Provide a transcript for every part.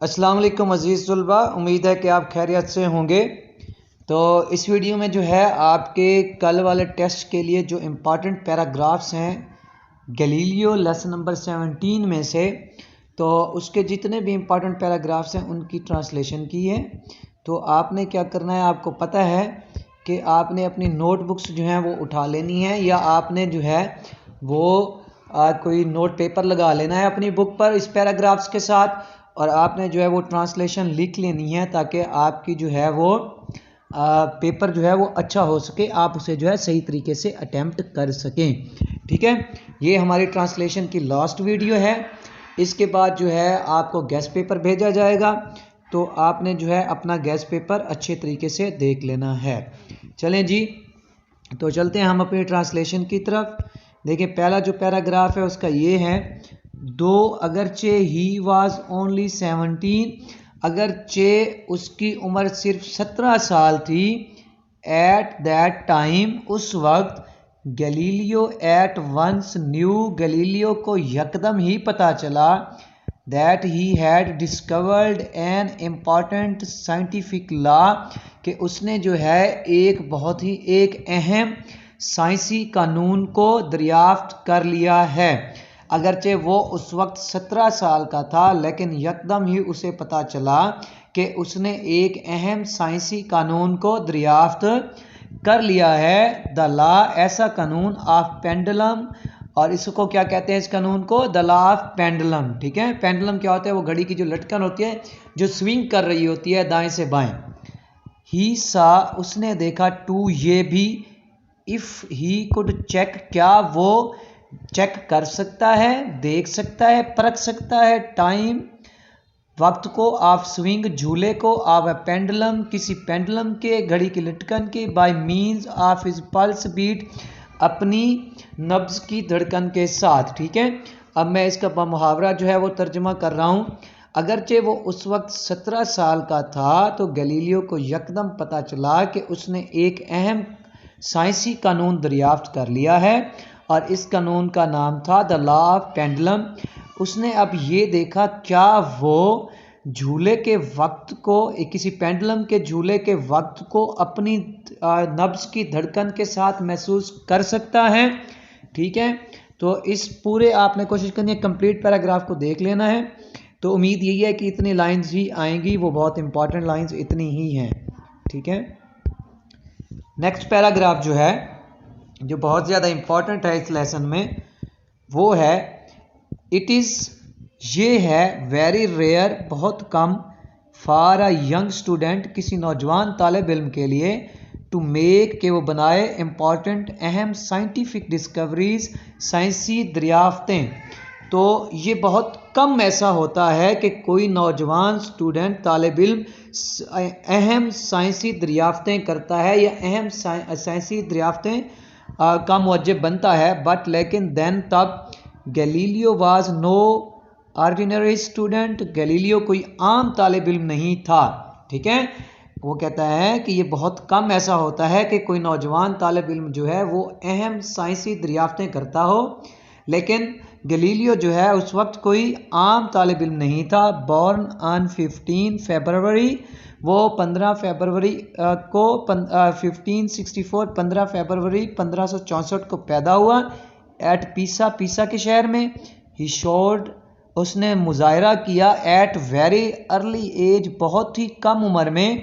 अस्सलाम वालेकुम अज़ीज़ तलबा, उम्मीद है कि आप खैरियत से होंगे। तो इस वीडियो में जो है आपके कल वाले टेस्ट के लिए जो इम्पॉर्टेंट पैराग्राफ्स हैं गैलीलियो लेसन नंबर 17 में से, तो उसके जितने भी इम्पॉर्टेंट पैराग्राफ्स हैं उनकी ट्रांसलेशन की है। तो आपने क्या करना है, आपको पता है कि आपने अपनी नोटबुक्स जो हैं वो उठा लेनी है, या आपने जो है वो कोई नोट पेपर लगा लेना है अपनी बुक पर इस पैराग्राफ्स के साथ, और आपने जो है वो ट्रांसलेशन लिख लेनी है ताकि आपकी जो है वो पेपर जो है वो अच्छा हो सके, आप उसे जो है सही तरीके से अटेम्प्ट कर सकें। ठीक है, ये हमारी ट्रांसलेशन की लास्ट वीडियो है। इसके बाद जो है आपको गेस्ट पेपर भेजा जाएगा, तो आपने जो है अपना गेस्ट पेपर अच्छे तरीके से देख लेना है। चलें जी, तो चलते हैं हम अपनी ट्रांसलेशन की तरफ। देखिए, पहला जो पैराग्राफ है उसका ये है, दो अगरचे ही वाज ओनली 17, अगरचे उसकी उम्र सिर्फ 17 साल थी, एट दैट टाइम उस वक्त, Galileo at once knew Galileo को यकदम ही पता चला, that he had discovered an important scientific law, कि उसने जो है एक अहम साइंसी कानून को दरियाफ्त कर लिया है। अगरचे वो उस वक्त 17 साल का था, लेकिन यकदम ही उसे पता चला कि उसने एक अहम साइंसी कानून को दरियाफ्त कर लिया है। द लॉ, ऐसा कानून, ऑफ पेंडुलम, और इसको क्या कहते हैं, इस कानून को द लॉ ऑफ पेंडुलम। ठीक है, पेंडुलम क्या होता है, वो घड़ी की जो लटकन होती है जो स्विंग कर रही होती है दाएं से बाएं। ही सा, उसने देखा, टू, ये भी, इफ ही कुड चेक, क्या वो चेक कर सकता है, देख सकता है, परख सकता है, टाइम, वक्त को, ऑफ स्विंग, झूले को, ऑफ ए पेंडुलम, किसी पेंडुलम के, घड़ी की लटकन की, by means of his pulse beat, अपनी नब्ज की धड़कन के साथ। ठीक है, अब मैं इसका मुहावरा जो है वो तर्जुमा कर रहा हूँ। अगरचे वो उस वक्त 17 साल का था, तो गैलीलियो को यकदम पता चला कि उसने एक अहम साइंसी कानून दरियाफ्त कर लिया है, और इस कानून का नाम था द लॉ ऑफ पेंडुलम। उसने अब ये देखा, क्या वो झूले के वक्त को, किसी पेंडुलम के झूले के वक्त को अपनी नब्ज की धड़कन के साथ महसूस कर सकता है। ठीक है, तो इस पूरे आपने कोशिश करनी है कंप्लीट पैराग्राफ को देख लेना है। तो उम्मीद यही है कि इतनी लाइंस ही आएंगी, वो बहुत इंपॉर्टेंट लाइंस इतनी ही हैं। ठीक है, नेक्स्ट पैराग्राफ जो है, जो बहुत ज़्यादा इंपॉर्टेंट है इस लेसन में, वो है, इट इज़, ये है, वेरी रेयर, बहुत कम, फॉर अ यंग स्टूडेंट, किसी नौजवान तालिब इल्म के लिए, टू मेक, के वो बनाए, इम्पॉर्टेंट, अहम, साइंटिफिक डिस्कवरीज, साइंसी दरियाफ्तें। तो ये बहुत कम ऐसा होता है कि कोई नौजवान स्टूडेंट तालिब इल्म अहम साइंसी दरियाफ्तें करता है या अहम साइंसी दरियाफ्तें का मुअज्जिब बनता है। बट लेकिन देन, तब, Galileo was no ordinary student, Galileo कोई आम तालिब इल्म नहीं था। ठीक है, वो कहता है कि ये बहुत कम ऐसा होता है कि कोई नौजवान तालिब इल्म जो है वो अहम साइंसी दरियाफ्तें करता हो, लेकिन गैलीलियो जो है उस वक्त कोई आम तालिब इल्म नहीं था। बॉर्न ऑन 15 फरवरी, वो 15 फरवरी को 1564, 15 फरवरी 1564 को पैदा हुआ, एट पीसा, पीसा के शहर में। ही शोड, उसने मुजाहरा किया, एट वेरी अर्ली एज, बहुत ही कम उम्र में,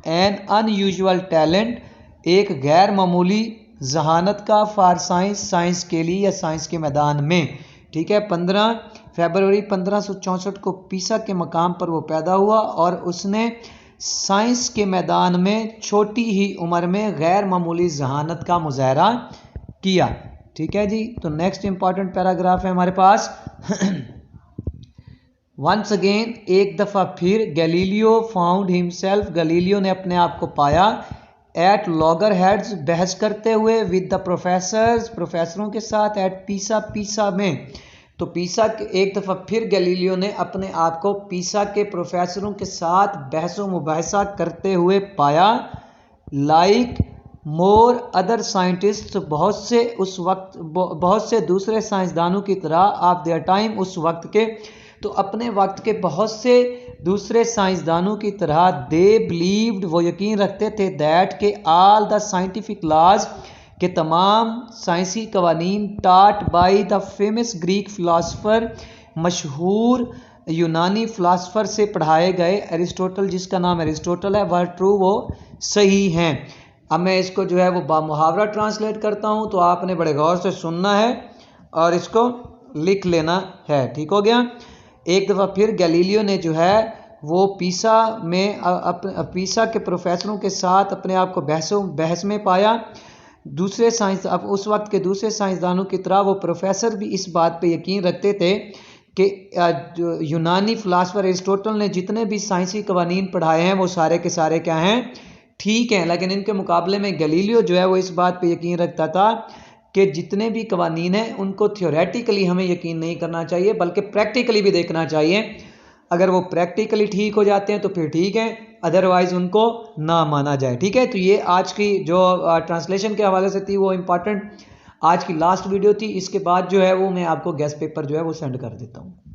एन अनयूजुअल टैलेंट, एक गैर मामूली जहानत का, फॉर साइंस, साइंस के लिए या साइंस के मैदान में। ठीक है, 15 फरवरी 1564 को पीसा के मकाम पर वो पैदा हुआ, और उसने साइंस के मैदान में छोटी ही उम्र में गैर मामूली जहानत का मुजाहरा किया। ठीक है जी, तो नेक्स्ट इंपॉर्टेंट पैराग्राफ है हमारे पास। वंस अगेन, एक दफ़ा फिर, गैलीलियो फाउंड हिमसेल्फ, गैलीलियो ने अपने आप को पाया, एट लॉगर हेड्स, बहस करते हुए, विद द प्रोफेसर्स, प्रोफेसरों के साथ, एट पीसा, पीसा में। तो पीसा, एक दफ़ा फिर गैलीलियो ने अपने आप को पीसा के प्रोफेसरों के साथ बहसो मुबाहसा करते हुए पाया। लाइक मोर अदर साइंटिस्ट, बहुत से दूसरे साइंसदानों की तरह, ऑफ देयर टाइम, उस वक्त के, तो अपने वक्त के बहुत से दूसरे साइंसदानों की तरह दे बिलीव्ड, वो यकीन रखते थे दैट के ऑल द साइंटिफिक लॉज, के तमाम साइंसी कवानीन टाट by the famous Greek philosopher, मशहूर यूनानी फिलासफर से पढ़ाए गए एरिस्टोटल, जिसका नाम एरिस्टोटल है, वह ट्रू, वो सही हैं। अब मैं इसको जो है वो बामुहावरा ट्रांसलेट करता हूँ, तो आपने बड़े गौर से सुनना है और इसको लिख लेना है। ठीक हो गया। एक दफ़ा फिर गैलीलियो ने जो है वो पीसा में पीसा के प्रोफेसरों के साथ अपने आप को बहस में पाया। दूसरे साइंस अब उस वक्त के दूसरे साइंसदानों की तरह वो प्रोफेसर भी इस बात पे यकीन रखते थे कि यूनानी फिलासफर एरिस्टोटल ने जितने भी साइंसी कवानीन पढ़ाए हैं वो सारे के सारे क्या हैं, ठीक हैं। लेकिन इनके मुकाबले में गैलीलियो जो है वो इस बात पे यकीन रखता था कि जितने भी कवानीन हैं उनको थियोरेटिकली हमें यकीन नहीं करना चाहिए, बल्कि प्रैक्टिकली भी देखना चाहिए। अगर वो प्रैक्टिकली ठीक हो जाते हैं तो फिर ठीक है, अदरवाइज उनको ना माना जाए। ठीक है, तो ये आज की जो ट्रांसलेशन के हवाले से थी वो इम्पॉर्टेंट आज की लास्ट वीडियो थी। इसके बाद जो है वो मैं आपको गेस्ट पेपर जो है वो सेंड कर देता हूँ।